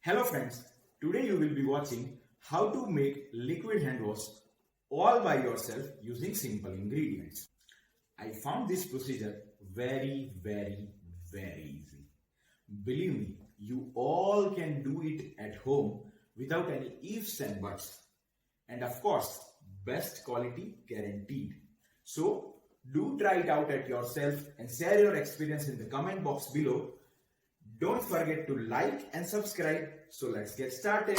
Hello friends, today you will be watching how to make liquid hand wash all by yourself using simple ingredients. I found this procedure very easy. Believe me, you all can do it at home without any ifs and buts. And of course, best quality guaranteed. So, do try it out at yourself and share your experience in the comment box below. Don't forget to like and subscribe. So let's get started.